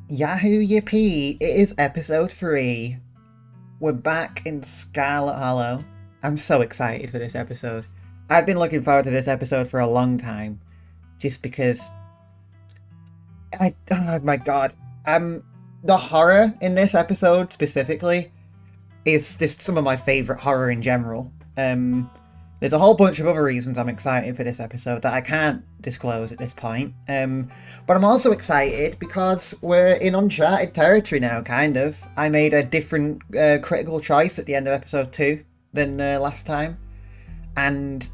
Yahoo yippee, it is episode 3. We're back in Scarlet Hollow. I'm so excited for this episode. I've been looking forward to this episode for a long time. Just because... oh my god. The horror in this episode specifically is just some of my favourite horror in general. There's a whole bunch of other reasons I'm excited for this episode that I can't disclose at this point. But I'm also excited because we're in uncharted territory now, kind of. I made a different critical choice at the end of episode 2 than last time. And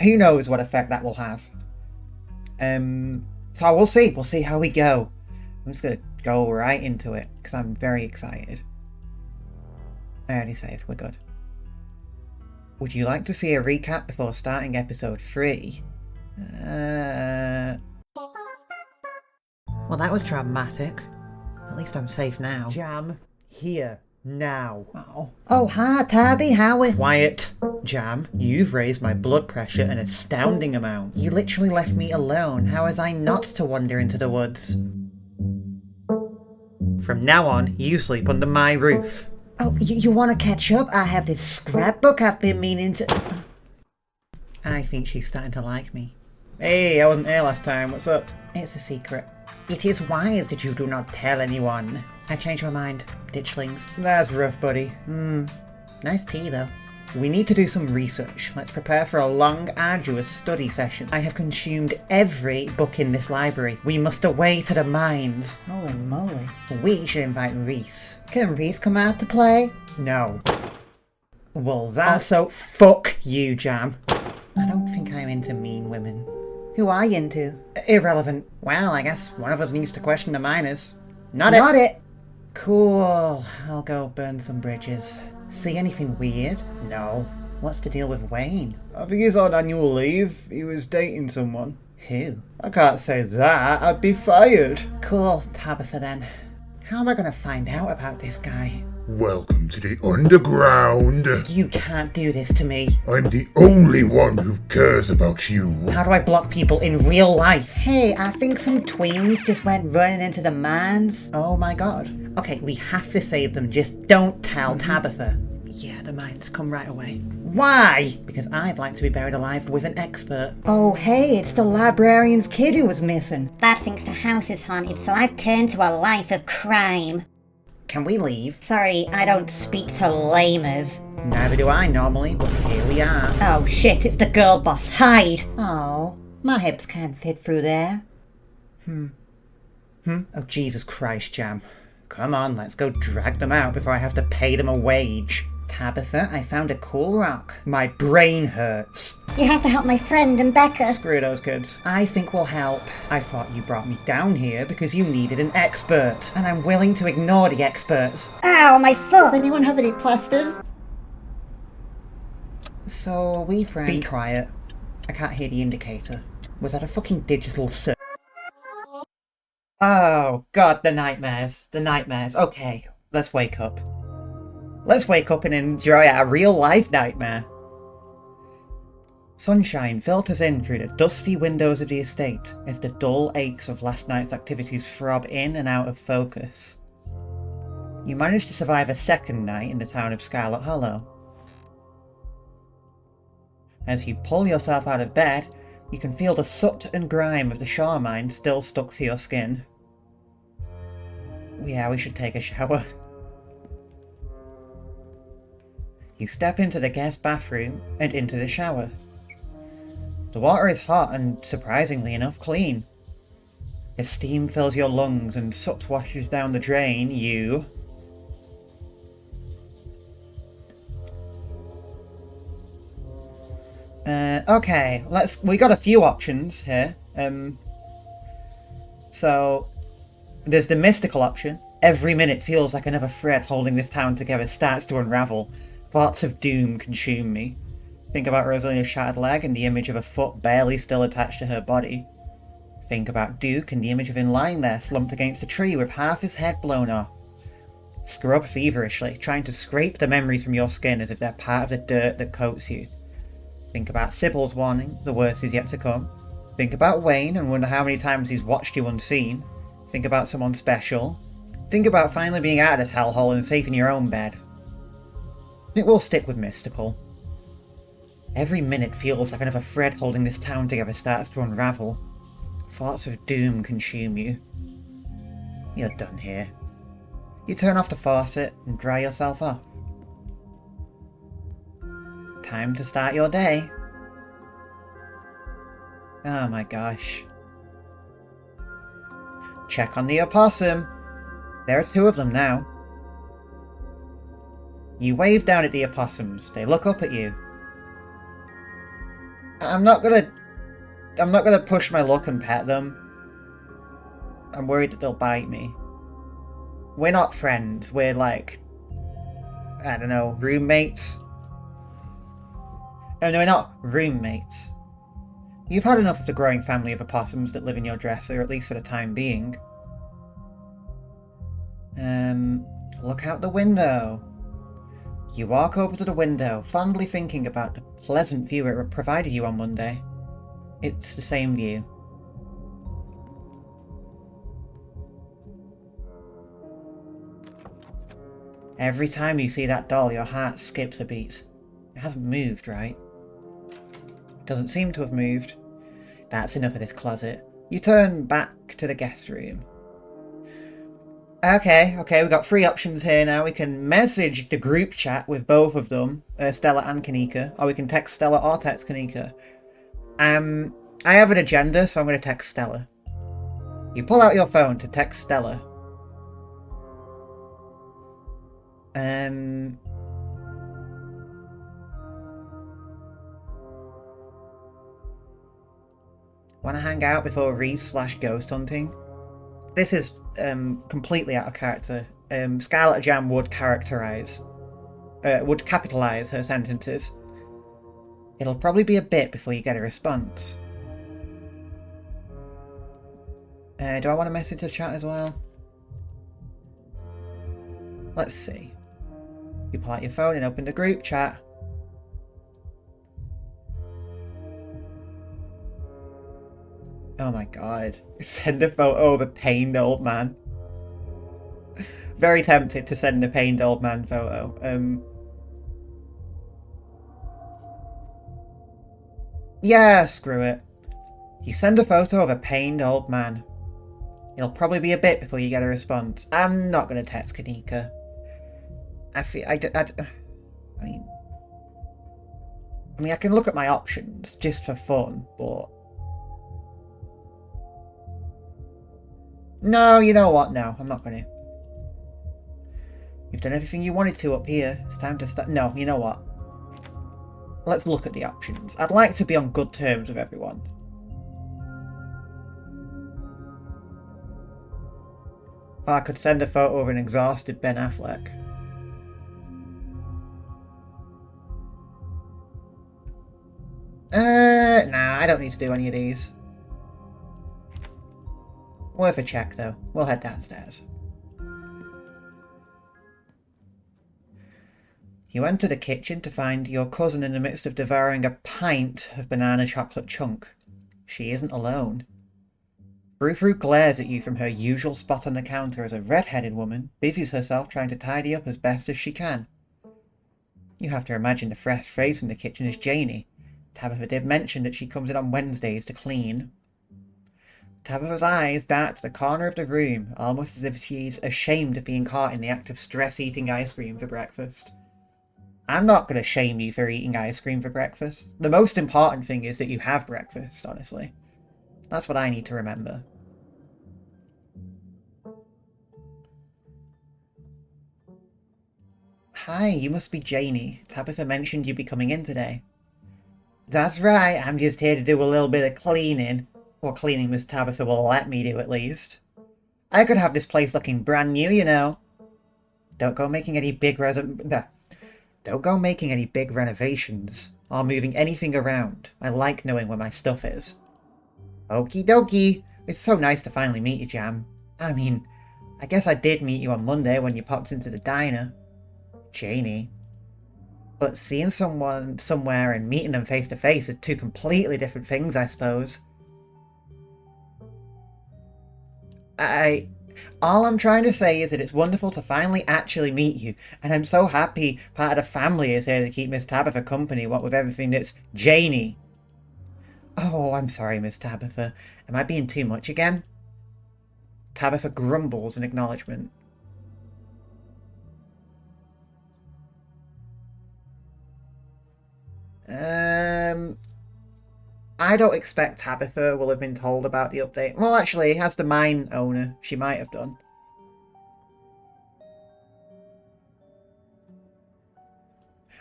who knows what effect that will have. So we'll see. We'll see how we go. I'm just going to go right into it because I'm very excited. I already saved. We're good. Would you like to see a recap before starting episode 3? Well, that was dramatic. At least I'm safe now. Jam, here, now. Oh, hi, Tabby, how are... Quiet, Jam. You've raised my blood pressure an astounding amount. You literally left me alone. How was I not to wander into the woods? From now on, you sleep under my roof. Oh, you want to catch up? I have this scrapbook I've been meaning to... I think she's starting to like me. Hey, I wasn't here last time. What's up? It's a secret. It is wise that you do not tell anyone. I changed my mind, ditchlings. That's rough, buddy. Nice tea, though. We need to do some research. Let's prepare for a long, arduous study session. I have consumed every book in this library. We must away to the mines. Holy moly. We should invite Reese. Can Reese come out to play? No. Well, that's so fuck you, Jam. I don't think I'm into mean women. Who are you into? Irrelevant. Well, I guess one of us needs to question the miners. Not it. Cool. I'll go burn some bridges. See anything weird? No. What's the deal with Wayne? I think he's on annual leave. He was dating someone. Who? I can't say that. I'd be fired. Cool. Tabitha then. How am I going to find out about this guy? Welcome to the underground. You can't do this to me. I'm the only one who cares about you. How do I block people in real life? Hey, I think some tweens just went running into the mines. Oh my god. Okay, we have to save them. Just don't tell Tabitha. Yeah, the mines. Come right away. Why? Because I'd like to be buried alive with an expert. Oh, hey, it's the librarian's kid who was missing. Dad thinks the house is haunted, so I've turned to a life of crime. Can we leave? Sorry, I don't speak to lamers. Neither do I normally, but here we are. Oh shit, it's the girl boss. Hide! Oh, my hips can't fit through there. Oh, Jesus Christ, Jam. Come on, let's go drag them out before I have to pay them a wage. Tabitha, I found a cool rock. My brain hurts. You have to help my friend and Becca. Screw those kids. I think we'll help. I thought you brought me down here because you needed an expert, and I'm willing to ignore the experts. Ow, my foot! Does anyone have any plasters? So, are we friends? Be quiet. I can't hear the indicator. Was that a fucking digital circuit? Oh, God, the nightmares. The nightmares. Okay, let's wake up. Let's wake up and enjoy our real-life nightmare. Sunshine filters in through the dusty windows of the estate as the dull aches of last night's activities throb in and out of focus. You manage to survive a second night in the town of Scarlet Hollow. As you pull yourself out of bed, you can feel the soot and grime of the shore mine still stuck to your skin. Yeah, we should take a shower. You step into the guest bathroom and into the shower. The water is hot and, surprisingly enough, clean. As steam fills your lungs and soot washes down the drain, you... Okay, we got a few options here. So, there's the mystical option. Every minute feels like another thread holding this town together starts to unravel. Thoughts of doom consume me. Think about Rosalia's shattered leg and the image of a foot barely still attached to her body. Think about Duke and the image of him lying there slumped against a tree with half his head blown off. Scrub feverishly, trying to scrape the memories from your skin as if they're part of the dirt that coats you. Think about Sybil's warning, the worst is yet to come. Think about Wayne and wonder how many times he's watched you unseen. Think about someone special. Think about finally being out of this hellhole and safe in your own bed. I think we'll stick with mystical. Every minute feels like another thread holding this town together starts to unravel. Thoughts of doom consume you. You're done here. You turn off the faucet and dry yourself off. Time to start your day. Oh my gosh. Check on the opossum. There are 2 of them now. You wave down at the opossums. They look up at you. I'm not gonna push my luck and pet them. I'm worried that they'll bite me. We're not friends. We're like, I don't know, roommates. Oh no, we're not roommates. You've had enough of the growing family of opossums that live in your dresser, at least for the time being. Look out the window. You walk over to the window, fondly thinking about the pleasant view it provided you on Monday. It's the same view. Every time you see that doll, your heart skips a beat. It hasn't moved, right? It doesn't seem to have moved. That's enough of this closet. You turn back to the guest room. Okay, we've got 3 options here now. We can message the group chat with both of them, Stella and Kanika, or we can text Stella or text Kanika. I have an agenda, so I'm going to text Stella. You pull out your phone to text Stella. Want to hang out before Reese/ghost hunting? This is completely out of character. Scarlet Jam would capitalize her sentences. It'll probably be a bit before you get a response. Do I want to message the chat as well? Let's see. You pull out your phone and open the group chat. Oh my god. Send a photo of a pained old man. Very tempted to send a pained old man photo. Yeah, screw it. You send a photo of a pained old man. It'll probably be a bit before you get a response. I'm not going to text Kanika. I mean, I can look at my options just for fun, but... No, you know what? No, I'm not going to. You've done everything you wanted to up here. It's time to start... No, you know what? Let's look at the options. I'd like to be on good terms with everyone. Oh, I could send a photo of an exhausted Ben Affleck. Nah, I don't need to do any of these. Worth a check, though. We'll head downstairs. You enter the kitchen to find your cousin in the midst of devouring a pint of banana chocolate chunk. She isn't alone. Frou-Frou glares at you from her usual spot on the counter as a red-headed woman busies herself trying to tidy up as best as she can. You have to imagine the fresh face in the kitchen is Janie. Tabitha did mention that she comes in on Wednesdays to clean. Tabitha's eyes dart to the corner of the room, almost as if she's ashamed of being caught in the act of stress-eating ice cream for breakfast. I'm not going to shame you for eating ice cream for breakfast. The most important thing is that you have breakfast, honestly. That's what I need to remember. Hi, you must be Janie. Tabitha mentioned you'd be coming in today. That's right, I'm just here to do a little bit of cleaning. Or cleaning Miss Tabitha will let me do, at least. I could have this place looking brand new, you know. Don't go making any big renovations, or moving anything around. I like knowing where my stuff is. Okie dokie. It's so nice to finally meet you, Jam. I mean, I guess I did meet you on Monday when you popped into the diner. Janie. But seeing someone somewhere and meeting them face to face are 2 completely different things, I suppose. All I'm trying to say is that it's wonderful to finally actually meet you, and I'm so happy part of the family is here to keep Miss Tabitha company, what with everything that's Janie. Oh, I'm sorry, Miss Tabitha. Am I being too much again? Tabitha grumbles in acknowledgement. I don't expect Tabitha will have been told about the update. Well, actually, as the mine owner, she might have done.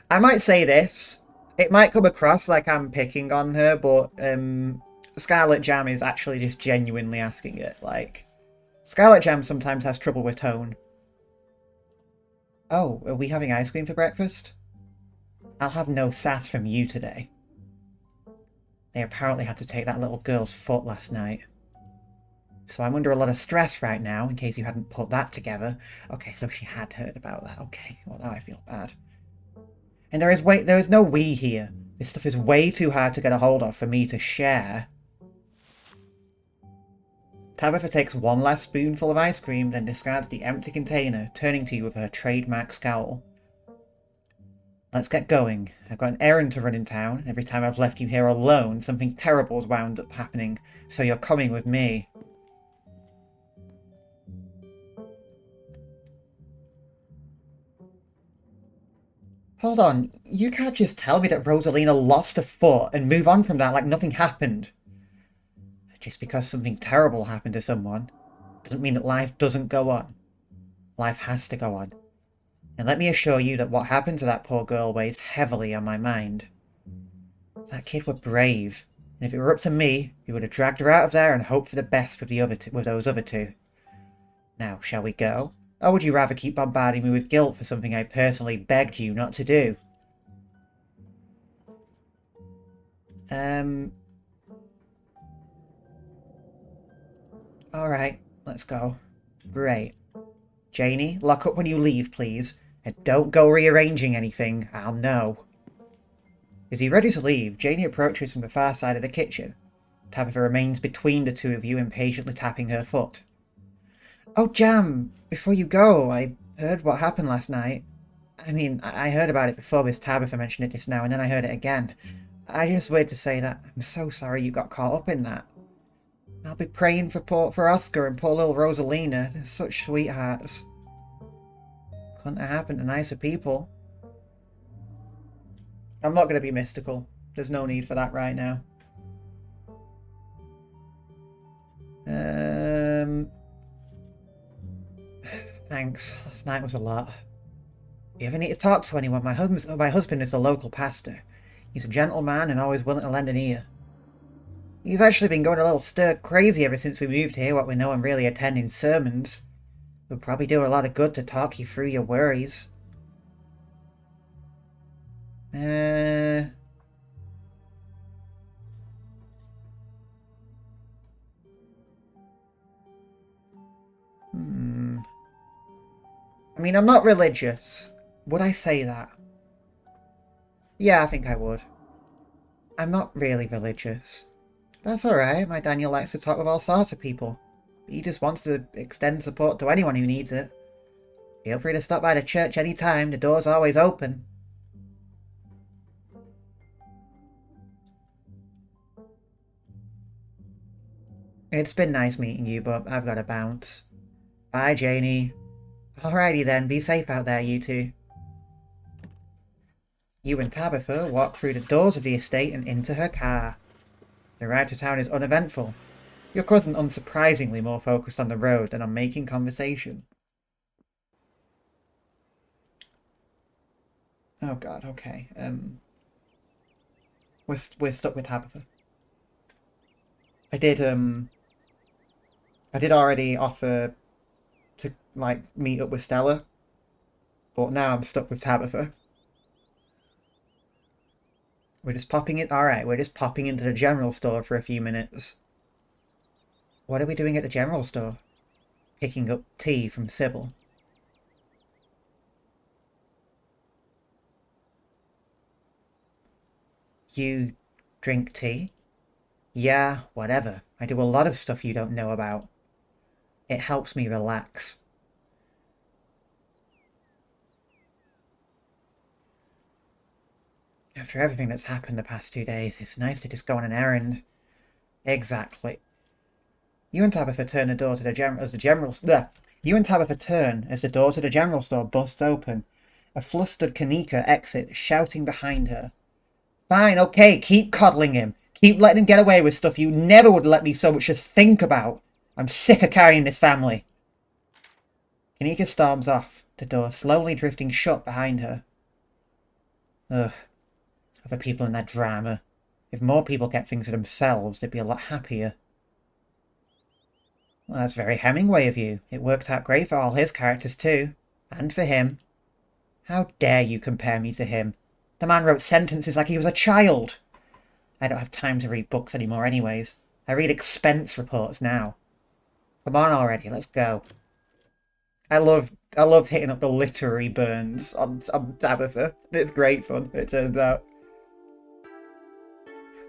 I might say this. It might come across like I'm picking on her, but Scarlet Jam is actually just genuinely asking it. Like, Scarlet Jam sometimes has trouble with tone. Oh, are we having ice cream for breakfast? I'll have no sass from you today. They apparently had to take that little girl's foot last night. So I'm under a lot of stress right now, in case you hadn't put that together. Okay, so she had heard about that. Okay, well now I feel bad. And there is no we here. This stuff is way too hard to get a hold of for me to share. Tabitha takes one last spoonful of ice cream, then discards the empty container, turning to you with her trademark scowl. Let's get going. I've got an errand to run in town. Every time I've left you here alone, something terrible's wound up happening, so you're coming with me. Hold on, you can't just tell me that Rosalina lost a foot and move on from that like nothing happened. Just because something terrible happened to someone doesn't mean that life doesn't go on. Life has to go on. And let me assure you that what happened to that poor girl weighs heavily on my mind. That kid were brave, and if it were up to me, we would have dragged her out of there and hoped for the best with those other two. Now, shall we go? Or would you rather keep bombarding me with guilt for something I personally begged you not to do? Alright, let's go. Great. Janie, lock up when you leave, please. And don't go rearranging anything, I'll know. As you ready to leave, Janie approaches from the far side of the kitchen. Tabitha remains between the two of you, impatiently tapping her foot. Oh, Jam, before you go, I heard what happened last night. I mean, I heard about it before Miss Tabitha mentioned it just now, and then I heard it again. I just wanted to say that I'm so sorry you got caught up in that. I'll be praying for Oscar and poor little Rosalina. They're such sweethearts. Couldn't have happened to nicer people. I'm not going to be mystical. There's no need for that right now. Thanks. Last night was a lot. If you ever need to talk to anyone, my husband is the local pastor. He's a gentleman and always willing to lend an ear. He's actually been going a little stir crazy ever since we moved here, what we know I'm really attending sermons. It'll probably do a lot of good to talk you through your worries. I mean, I'm not religious. Would I say that? Yeah, I think I would. I'm not really religious. That's alright, my Daniel likes to talk with all sorts of people. He just wants to extend support to anyone who needs it. Feel free to stop by the church any time, the door's always open. It's been nice meeting you, but I've got to bounce. Bye, Janie. Alrighty then, be safe out there, you two. You and Tabitha walk through the doors of the estate and into her car. The ride to town is uneventful. Your cousin unsurprisingly more focused on the road than on making conversation. Oh god, okay. We're stuck with Tabitha. I did already offer to, like, meet up with Stella, but now I'm stuck with Tabitha. We're just popping into the general store for a few minutes. What are we doing at the general store? Picking up tea from Sybil. You drink tea? Yeah, whatever. I do a lot of stuff you don't know about. It helps me relax. After everything that's happened the past 2 days, it's nice to just go on an errand. Exactly. You and Tabitha turn the door to the general store busts open. A flustered Kanika exits, shouting behind her. Fine, okay, keep coddling him. Keep letting him get away with stuff you never would let me so much as think about. I'm sick of carrying this family. Kanika storms off, the door slowly drifting shut behind her. Ugh. Other people in that drama. If more people kept things to themselves, they'd be a lot happier. Well, that's very Hemingway of you. It worked out great for all his characters too. And for him. How dare you compare me to him? The man wrote sentences like he was a child. I don't have time to read books anymore anyways. I read expense reports now. Come on already, let's go. I love hitting up the literary burns on Tabitha. It's great fun, it turns out.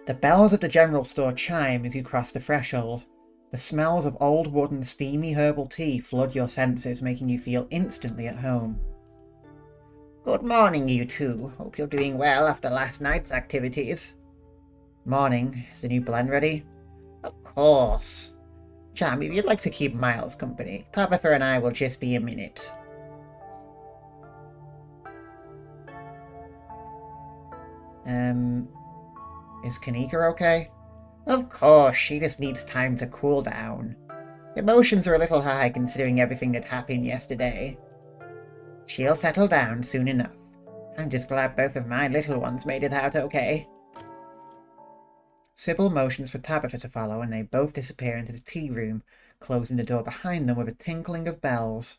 The bells of the general store chime as you cross the threshold. The smells of old wood and steamy herbal tea flood your senses, making you feel instantly at home. Good morning, you two. Hope you're doing well after last night's activities. Morning. Is the new blend ready? Of course. Cham, if you'd like to keep Miles company, Tabitha and I will just be a minute. Is Kanika okay? Of course, she just needs time to cool down. Emotions are a little high considering everything that happened yesterday. She'll settle down soon enough. I'm just glad both of my little ones made it out okay. Sybil motions for Tabitha to follow and they both disappear into the tea room, closing the door behind them with a tinkling of bells.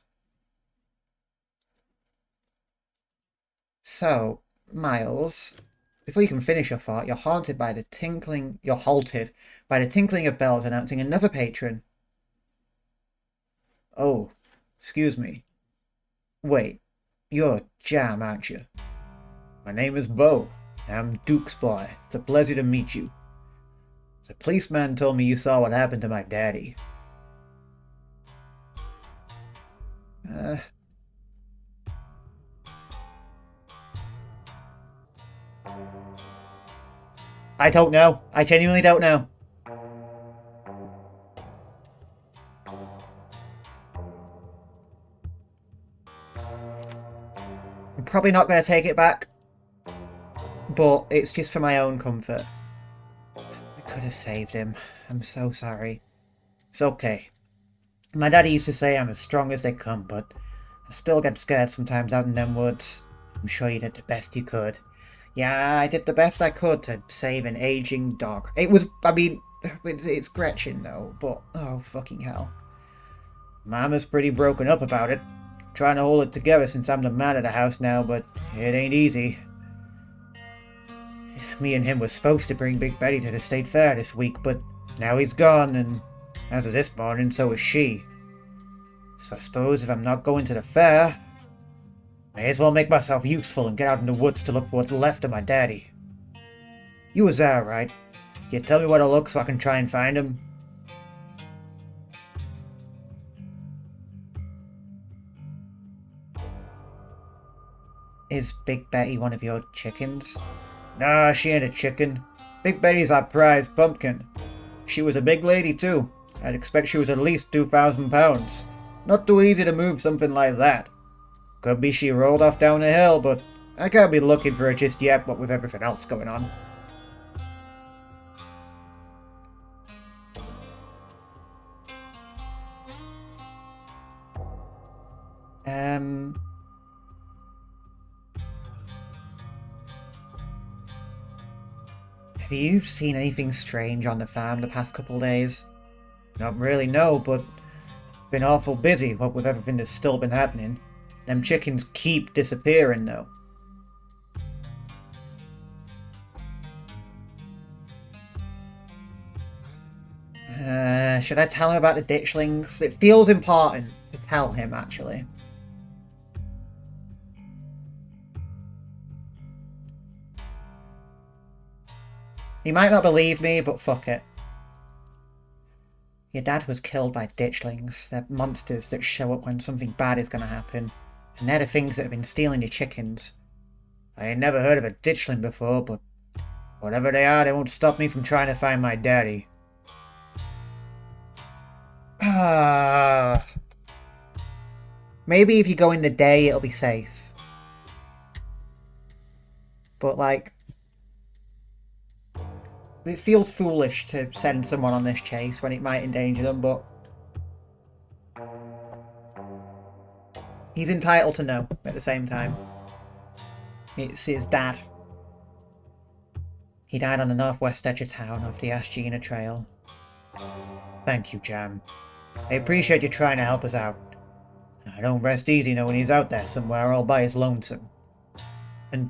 So, Miles, before you can finish your thought, you're halted by the tinkling of bells announcing another patron. Oh, excuse me. Wait, you're Jam, aren't you? My name is Bo. I'm Duke's boy. It's a pleasure to meet you. The policeman told me you saw what happened to my daddy. I don't know. I genuinely don't know. I'm probably not going to take it back, but it's just for my own comfort. I could have saved him. I'm so sorry. It's okay. My daddy used to say I'm as strong as they come, but I still get scared sometimes out in them woods. I'm sure you did the best you could. Yeah, I did the best I could to save an aging dog. It's Gretchen though, but oh fucking hell. Mama's pretty broken up about it. Trying to hold it together since I'm the man of the house now, but it ain't easy. Me and him was supposed to bring Big Betty to the state fair this week, but now he's gone, and as of this morning, so is she. So I suppose if I'm not going to the fair, may as well make myself useful and get out in the woods to look for what's left of my daddy. You was there, right? Can you tell me where to look so I can try and find him? Is Big Betty one of your chickens? Nah, she ain't a chicken. Big Betty's our prize pumpkin. She was a big lady too. I'd expect she was at least 2,000 pounds. Not too easy to move something like that. Could be she rolled off down the hill, but I can't be looking for her just yet, what with everything else going on. Have you seen anything strange on the farm the past couple days? Not really, no, but been awful busy, what with everything that's still been happening. Them chickens keep disappearing, though. Should I tell him about the ditchlings? It feels important to tell him, actually. He might not believe me, but fuck it. Your dad was killed by ditchlings. They're monsters that show up when something bad is going to happen. And they're the things that have been stealing your chickens. I ain't never heard of a ditchling before, but whatever they are, they won't stop me from trying to find my daddy. Maybe if you go in the day, it'll be safe. But, like, it feels foolish to send someone on this chase when it might endanger them, but he's entitled to know at the same time. It's his dad. He died on the northwest edge of town off the Ashgina Trail. Thank you, Jam. I appreciate you trying to help us out. I don't rest easy knowing he's out there somewhere all by his lonesome. And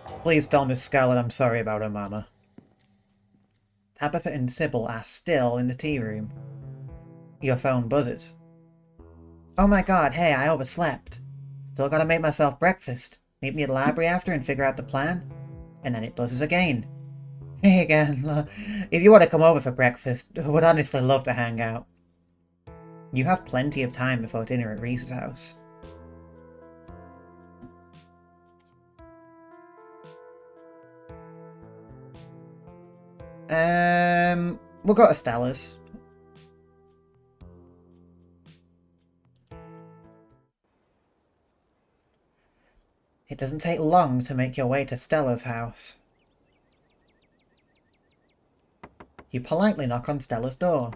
please tell Miss Scarlet I'm sorry about her mama. Tabitha and Sybil are still in the tea room. Your phone buzzes. Oh my god, hey, I overslept. Still gotta make myself breakfast. Meet me at the library after and figure out the plan. And then it buzzes again. Hey again, if you want to come over for breakfast, I would honestly love to hang out. You have plenty of time before dinner at Reese's house. We'll go to Stella's. It doesn't take long to make your way to Stella's house. You politely knock on Stella's door.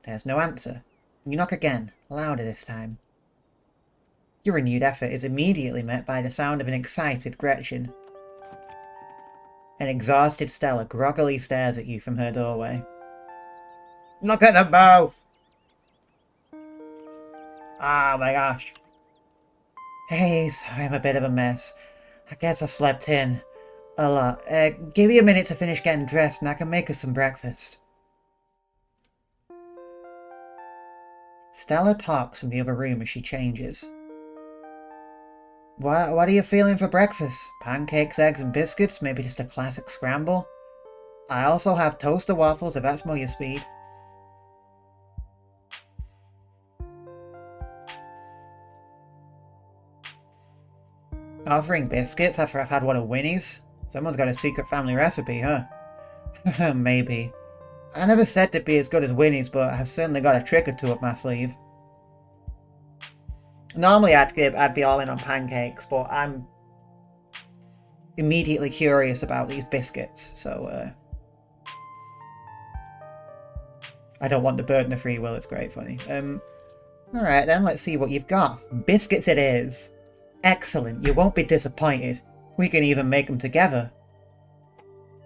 There's no answer. You knock again, louder this time. Your renewed effort is immediately met by the sound of an excited Gretchen. An exhausted Stella groggily stares at you from her doorway. Look at them both! Oh my gosh. Hey, sorry I'm a bit of a mess. I guess I slept in a lot. Give me a minute to finish getting dressed and I can make us some breakfast. Stella talks from the other room as she changes. What are you feeling for breakfast? Pancakes, eggs and biscuits? Maybe just a classic scramble? I also have toaster waffles if that's more your speed. Offering biscuits after I've had one of Winnie's? Someone's got a secret family recipe, huh? Maybe. I never said it'd be as good as Winnie's, but I've certainly got a trick or two up my sleeve. Normally I'd be all in on pancakes, but I'm immediately curious about these biscuits, so I don't want to burden the free will, it's great funny. Alright then, let's see what you've got. Biscuits it is. Excellent, you won't be disappointed. We can even make them together.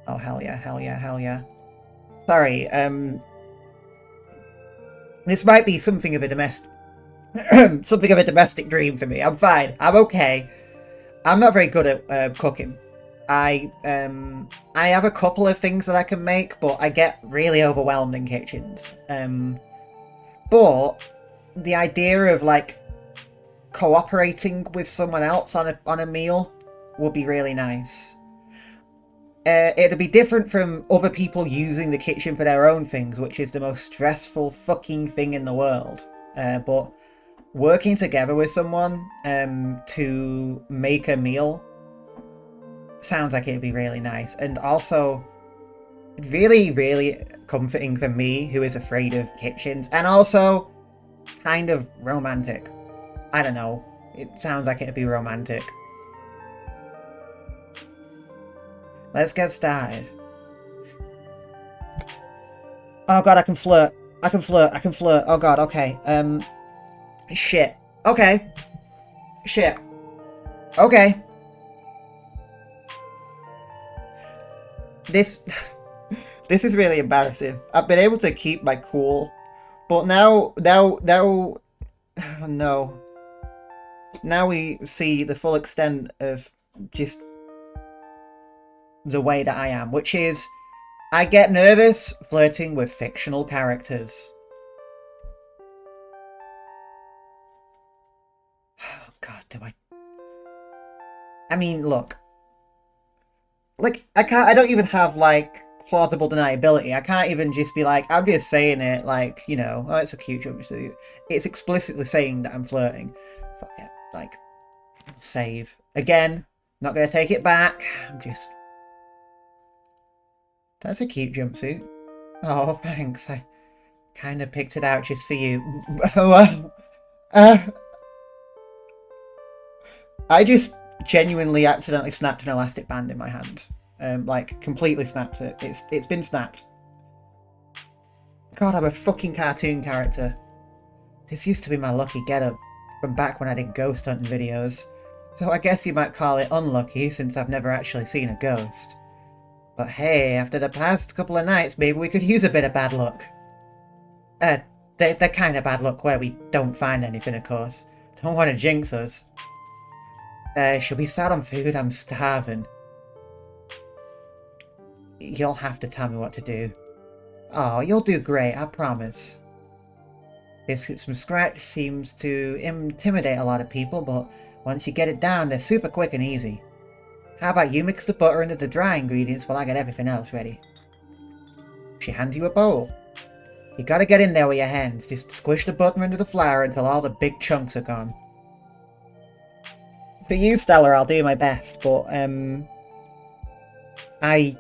Oh hell yeah, hell yeah, hell yeah. Sorry, this might be something of a domestic dream for me. I'm fine. I'm okay. I'm not very good at cooking. I have a couple of things that I can make, but I get really overwhelmed in kitchens. But the idea of like cooperating with someone else on a meal would be really nice. It'd be different from other people using the kitchen for their own things, which is the most stressful fucking thing in the world. But working together with someone to make a meal sounds like it'd be really nice. And also really, really comforting for me, who is afraid of kitchens. And also kind of romantic. I don't know. It sounds like it'd be romantic. Let's get started. Oh god, I can flirt. I can flirt. I can flirt. Oh god, okay. Shit. Okay. Shit. Okay. This is really embarrassing. I've been able to keep my cool, but now, no. Now we see the full extent of just the way that I am, which is I get nervous flirting with fictional characters. Oh god, do I mean, look. Like, I don't even have, like, plausible deniability. I can't even just be like, I'm just saying it like, you know, oh, it's a cute jumpsuit. It's explicitly saying that I'm flirting. Fuck it. Like, save. Again, not going to take it back. I'm just... That's a cute jumpsuit. Oh, thanks. I kind of picked it out just for you. I just genuinely accidentally snapped an elastic band in my hand. Like, completely snapped it. It's been snapped. God, I'm a fucking cartoon character. This used to be my lucky getup from back when I did ghost hunting videos. So I guess you might call it unlucky since I've never actually seen a ghost. But hey, after the past couple of nights, maybe we could use a bit of bad luck. The kind of bad luck where we don't find anything, of course. Don't want to jinx us. Should we start on food? I'm starving. You'll have to tell me what to do. Oh, you'll do great, I promise. Biscuits from scratch seems to intimidate a lot of people, but once you get it down, they're super quick and easy. How about you mix the butter into the dry ingredients while I get everything else ready? She hands you a bowl. You gotta get in there with your hands. Just squish the butter into the flour until all the big chunks are gone. For you, Stella, I'll do my best, but, I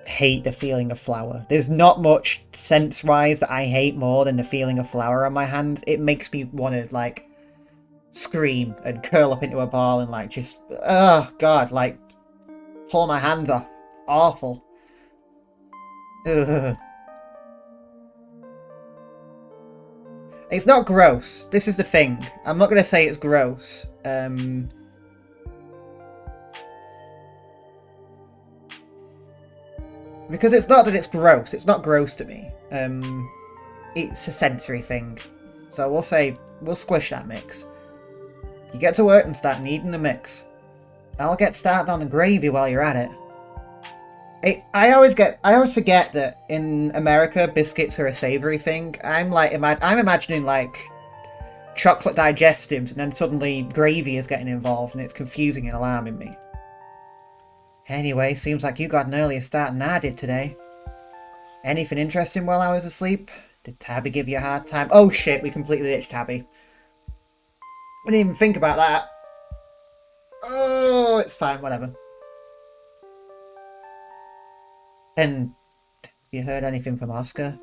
hate the feeling of flour. There's not much sense-wise that I hate more than the feeling of flour on my hands. It makes me want to, like, scream and curl up into a ball and, like, just, oh, God, like, pull my hands off. Awful. Ugh. It's not gross. This is the thing. I'm not going to say it's gross. Because it's not that it's gross. It's not gross to me. It's a sensory thing. So we'll say, we'll squish that mix. You get to work and start kneading the mix. I'll get started on the gravy while you're at it. I always forget that in America biscuits are a savoury thing. I'm imagining like chocolate digestives, and then suddenly gravy is getting involved, and it's confusing and alarming me. Anyway, seems like you got an earlier start than I did today. Anything interesting while I was asleep? Did Tabby give you a hard time? Oh shit, we completely ditched Tabby. We didn't even think about that. Oh, it's fine, whatever. And have you heard anything from Oscar?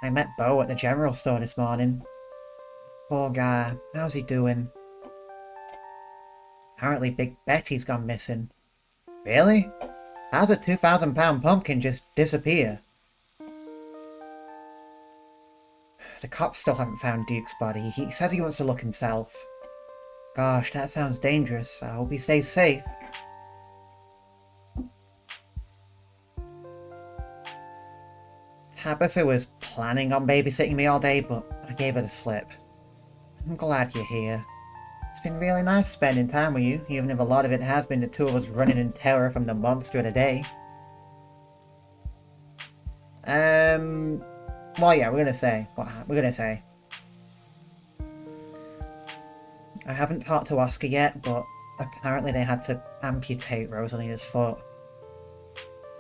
I met Bo at the general store this morning. Poor guy. How's he doing? Apparently Big Betty's gone missing. Really? How's a £2,000 pumpkin just disappear? The cops still haven't found Duke's body. He says he wants to look himself. Gosh, that sounds dangerous. I hope he stays safe. Tabitha was planning on babysitting me all day, but I gave her the slip. I'm glad you're here. It's been really nice spending time with you, even if a lot of it has been the two of us running in terror from the monster of the day. Well, yeah, we're gonna say. I haven't talked to Oscar yet, but apparently they had to amputate Rosalina's foot.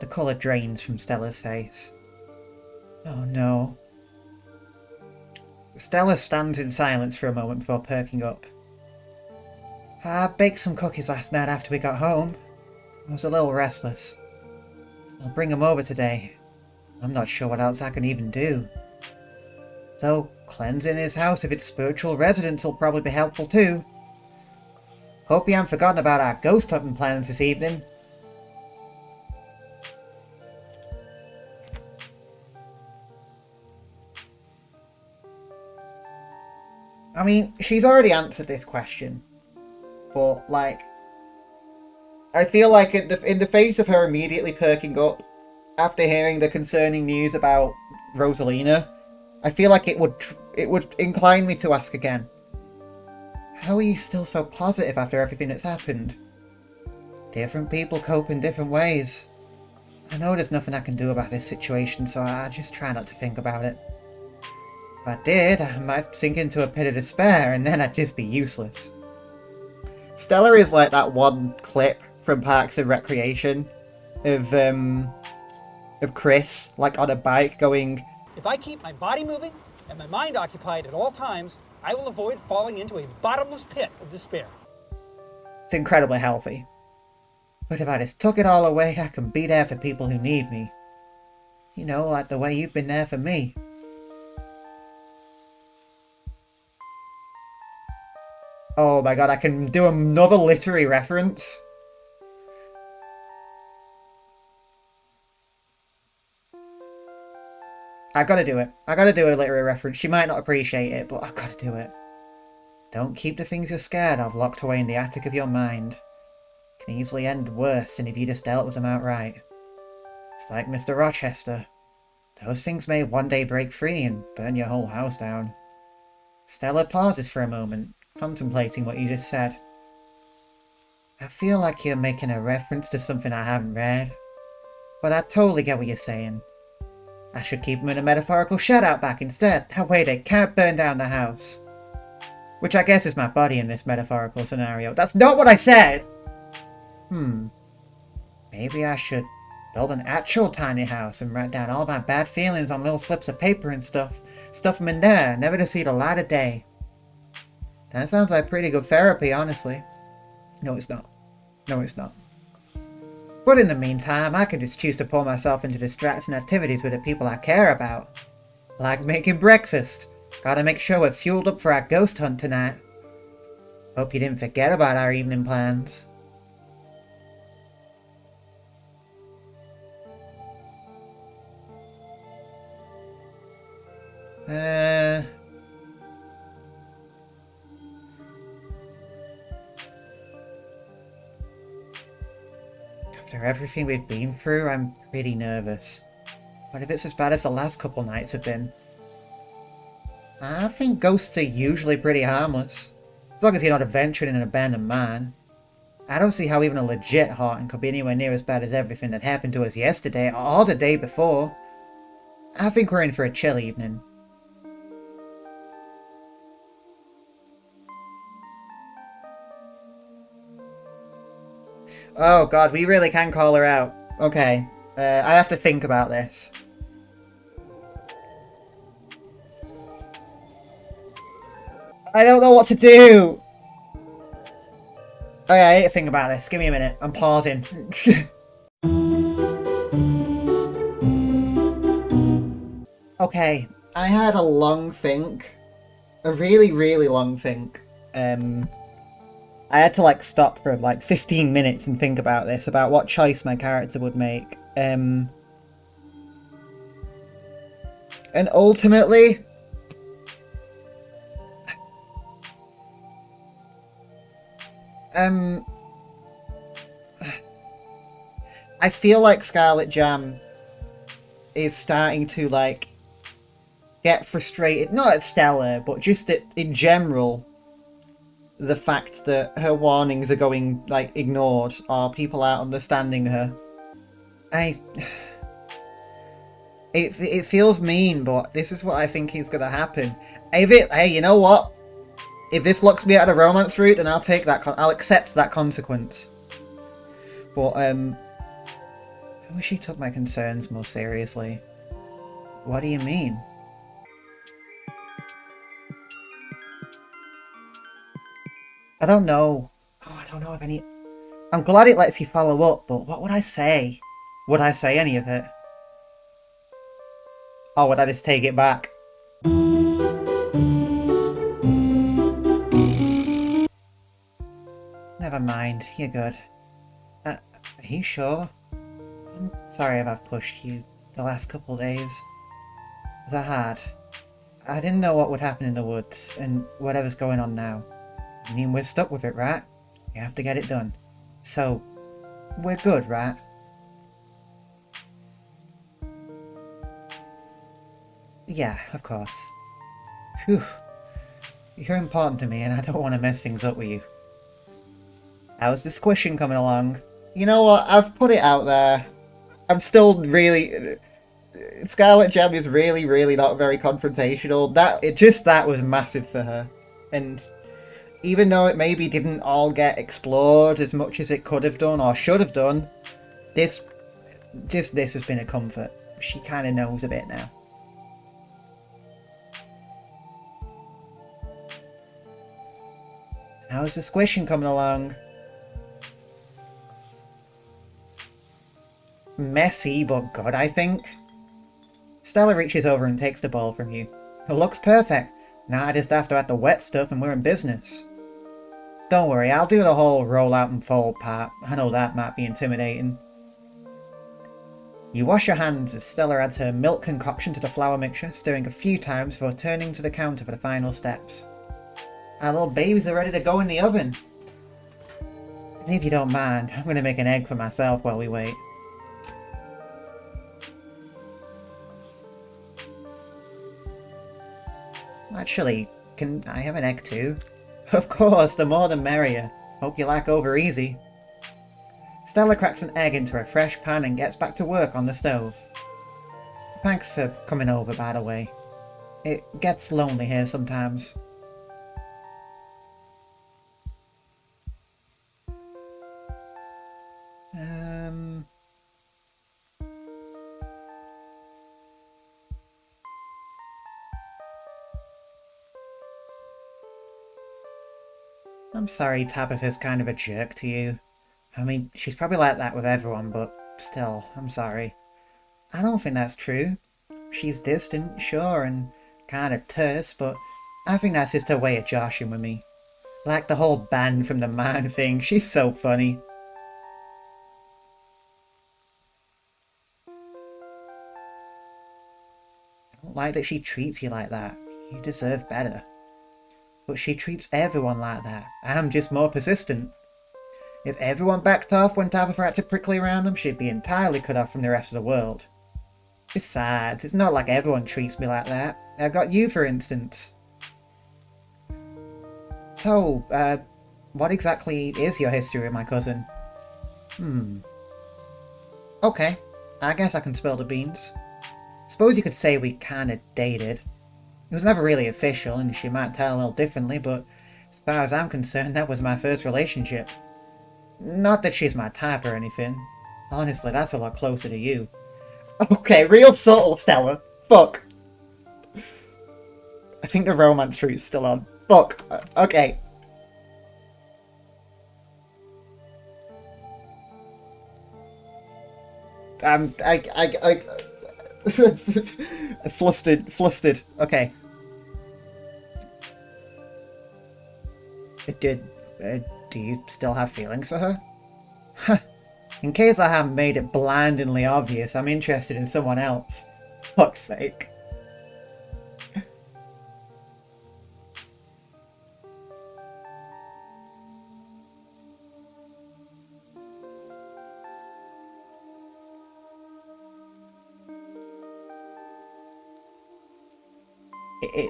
The colour drains from Stella's face. Oh no. Stella stands in silence for a moment before perking up. I baked some cookies last night after we got home. I was a little restless. I'll bring them over today. I'm not sure what else I can even do. Though cleansing his house of its spiritual residence will probably be helpful too. Hope you haven't forgotten about our ghost hunting plans this evening. I mean, she's already answered this question. But, like, I feel like in the face of her immediately perking up after hearing the concerning news about Rosalina, I feel like it would incline me to ask again. How are you still so positive after everything that's happened? Different people cope in different ways. I know there's nothing I can do about this situation, so I just try not to think about it. If I did, I might sink into a pit of despair, and then I'd just be useless. Stella is like that one clip from Parks and Recreation of Chris, like on a bike going, "If I keep my body moving and my mind occupied at all times, I will avoid falling into a bottomless pit of despair." It's incredibly healthy. But if I just took it all away, I can be there for people who need me. You know, like the way you've been there for me. Oh my god, I can do another literary reference. I gotta do it. I gotta do a literary reference. She might not appreciate it, but I gotta do it. Don't keep the things you're scared of locked away in the attic of your mind. It can easily end worse than if you just dealt with them outright. It's like Mr. Rochester. Those things may one day break free and burn your whole house down. Stella pauses for a moment, contemplating what you just said. I feel like you're making a reference to something I haven't read, but I totally get what you're saying. I should keep them in a metaphorical shed-out back instead. That way they can't burn down the house. Which I guess is my body in this metaphorical scenario. That's not what I said! Maybe I should build an actual tiny house and write down all my bad feelings on little slips of paper and stuff. Stuff them in there, never to see the light of day. That sounds like pretty good therapy, honestly. No, it's not. No, it's not. But in the meantime, I can just choose to pour myself into distracting activities with the people I care about. Like making breakfast. Gotta make sure we're fueled up for our ghost hunt tonight. Hope you didn't forget about our evening plans. After everything we've been through, I'm pretty nervous. What if it's as bad as the last couple nights have been? I think ghosts are usually pretty harmless. As long as you're not adventuring in an abandoned mine. I don't see how even a legit haunting could be anywhere near as bad as everything that happened to us yesterday or the day before. I think we're in for a chill evening. Oh god, we really can call her out. Okay, I have to think about this. I don't know what to do! Okay, I need to think about this. Give me a minute. I'm pausing. Okay, I had a long think. A really, really long think. I had to like stop for like 15 minutes and think about this, about what choice my character would make. And ultimately, I feel like Scarlet Jam is starting to like get frustrated, not at Stella, but just in general. The fact that her warnings are going, like, ignored, or people aren't understanding her. It feels mean, but this is what I think is gonna happen. Hey, you know what? If this locks me out of the romance route, then I'll take that, I'll accept that consequence. But, I wish she took my concerns more seriously. What do you mean? I don't know. Oh, I don't know if any... I'm glad it lets you follow up, but what would I say? Would I say any of it? Or would I just take it back? Never mind, you're good. Are you sure? I'm sorry if I've pushed you the last couple of days. Was I hard? I didn't know what would happen in the woods, and whatever's going on now. I mean, we're stuck with it, right? We have to get it done. So, we're good, right? Yeah, of course. Phew. You're important to me and I don't want to mess things up with you. How's the squishing coming along? You know what? I've put it out there. I'm still really... Scarlet Gem is really, really not very confrontational. That was massive for her. And even though it maybe didn't all get explored as much as it could have done or should have done, this has been a comfort. She kind of knows a bit now. How's the squishing coming along? Messy, but good, I think. Stella reaches over and takes the ball from you. It looks perfect. Now I just have to add the wet stuff and we're in business. Don't worry, I'll do the whole roll out and fold part. I know that might be intimidating. You wash your hands as Stella adds her milk concoction to the flour mixture, stirring a few times before turning to the counter for the final steps. Our little babies are ready to go in the oven. And if you don't mind, I'm going to make an egg for myself while we wait. Actually, can I have an egg too? Of course, the more the merrier. Hope you like over easy. Stella cracks an egg into a fresh pan and gets back to work on the stove. Thanks for coming over, by the way. It gets lonely here sometimes. I'm sorry Tabitha's kind of a jerk to you. I mean, she's probably like that with everyone, but still, I'm sorry. I don't think that's true. She's distant, sure, and kind of terse, but I think that's just her way of joshing with me. Like the whole band from the man thing, she's so funny. I don't like that she treats you like that. You deserve better. But she treats everyone like that. I'm just more persistent. If everyone backed off when Tabitha acted prickly around them, she'd be entirely cut off from the rest of the world. Besides, it's not like everyone treats me like that. I've got you, for instance. So, what exactly is your history with my cousin? Okay, I guess I can spill the beans. Suppose you could say we kinda dated. It was never really official, and she might tell a little differently, but as far as I'm concerned, that was my first relationship. Not that she's my type or anything. Honestly, that's a lot closer to you. Okay, real subtle, Stella. Fuck. I think the romance route's still on. Fuck. Okay. Flustered. Okay. Do you still have feelings for her? Huh. In case I haven't made it blindingly obvious, I'm interested in someone else. Fuck's sake.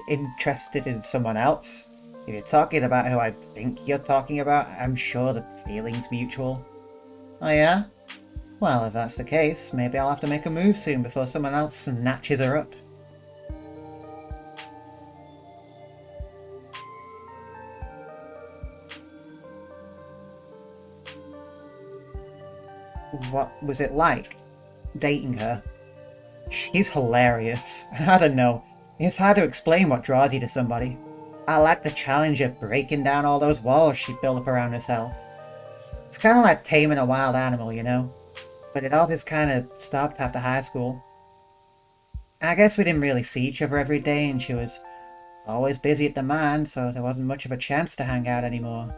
Interested in someone else? If you're talking about who I think you're talking about, I'm sure the feeling's mutual. Oh yeah? Well, if that's the case, maybe I'll have to make a move soon before someone else snatches her up. What was it like, dating her? She's hilarious. I don't know. It's hard to explain what draws you to somebody. I like the challenge of breaking down all those walls she built up around herself. It's kind of like taming a wild animal, you know? But it all just kind of stopped after high school. I guess we didn't really see each other every day, and she was always busy at the mine, so there wasn't much of a chance to hang out anymore.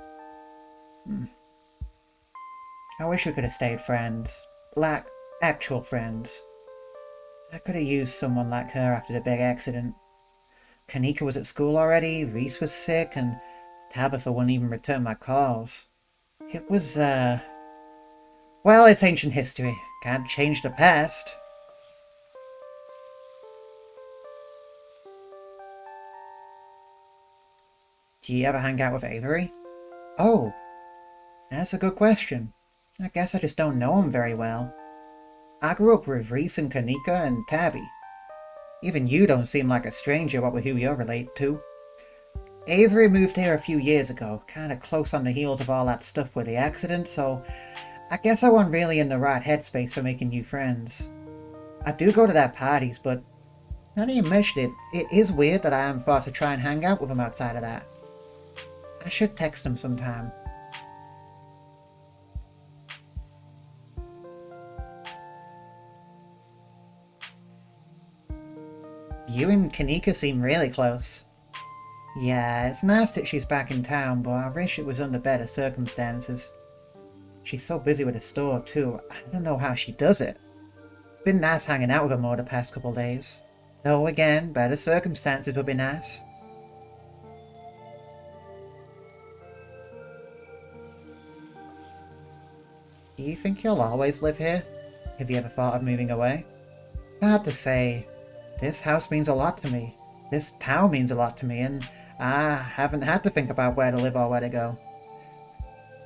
I wish we could have stayed friends. Like, actual friends. I could have used someone like her after the big accident. Kanika was at school already, Reese was sick, and Tabitha wouldn't even return my calls. It was, well, it's ancient history. Can't change the past. Do you ever hang out with Avery? Oh, that's a good question. I guess I just don't know him very well. I grew up with Reese and Kanika and Tabby. Even you don't seem like a stranger what with who you're related to. Avery moved here a few years ago, kinda close on the heels of all that stuff with the accident, so I guess I wasn't really in the right headspace for making new friends. I do go to their parties, but now that you mention it is weird that I haven't thought to try and hang out with them outside of that. I should text them sometime. You and Kanika seem really close. Yeah, it's nice that she's back in town, but I wish it was under better circumstances. She's so busy with the store too, I don't know how she does it. It's been nice hanging out with her more the past couple days. Though again, better circumstances would be nice. Do you think you'll always live here? Have you ever thought of moving away? It's hard to say. This house means a lot to me. This town means a lot to me, and I haven't had to think about where to live or where to go.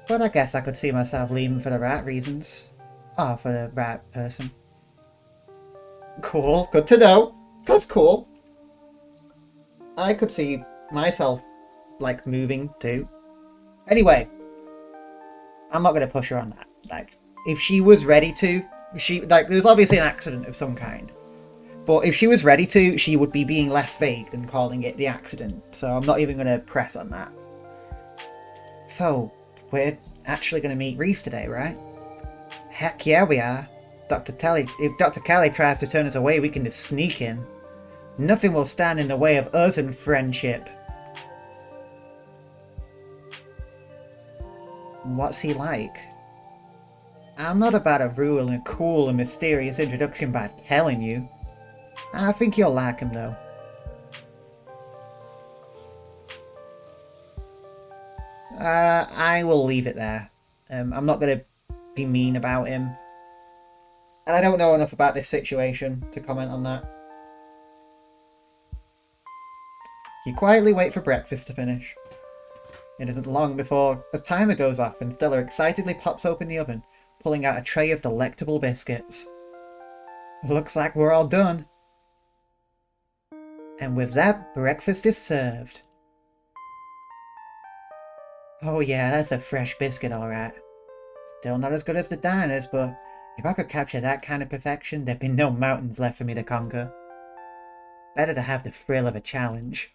But I guess I could see myself leaving for the right reasons. Or for the right person. Cool, good to know. That's cool. I could see myself, like, moving too. Anyway, I'm not going to push her on that. Like, if she was ready to, there's obviously an accident of some kind. But if she was ready to, she would be being less vague than calling it the accident. So I'm not even going to press on that. So, we're actually going to meet Reese today, right? Heck yeah, we are. If Dr. Kelly tries to turn us away, we can just sneak in. Nothing will stand in the way of us and friendship. What's he like? I'm not about to ruin a cool and mysterious introduction by telling you. I think you'll like him though. I will leave it there. I'm not going to be mean about him. And I don't know enough about this situation to comment on that. You quietly wait for breakfast to finish. It isn't long before the timer goes off and Stella excitedly pops open the oven, pulling out a tray of delectable biscuits. Looks like we're all done. And with that, breakfast is served. Oh yeah, that's a fresh biscuit, alright. Still not as good as the diners, but if I could capture that kind of perfection, there'd be no mountains left for me to conquer. Better to have the thrill of a challenge.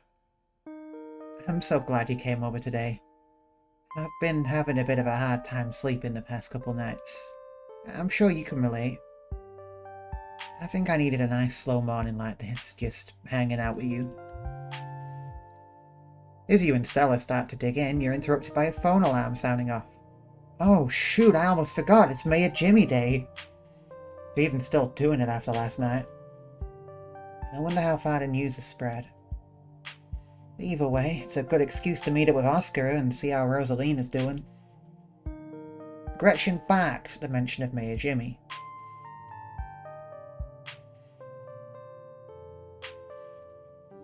I'm so glad you came over today. I've been having a bit of a hard time sleeping the past couple nights. I'm sure you can relate. I think I needed a nice slow morning like this, just hanging out with you. As you and Stella start to dig in, you're interrupted by a phone alarm sounding off. Oh shoot, I almost forgot, it's Mayor Jimmy Day. You're even still doing it after last night. I wonder how far the news has spread. Either way, it's a good excuse to meet up with Oscar and see how Rosalina's doing. Gretchen barks at the mention of Mayor Jimmy.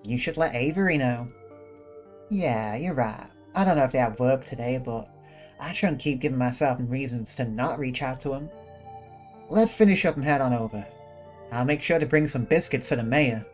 You should let Avery know. Yeah, you're right. I don't know if they have work today, but I shouldn't keep giving myself reasons to not reach out to him. Let's finish up and head on over. I'll make sure to bring some biscuits for the mayor.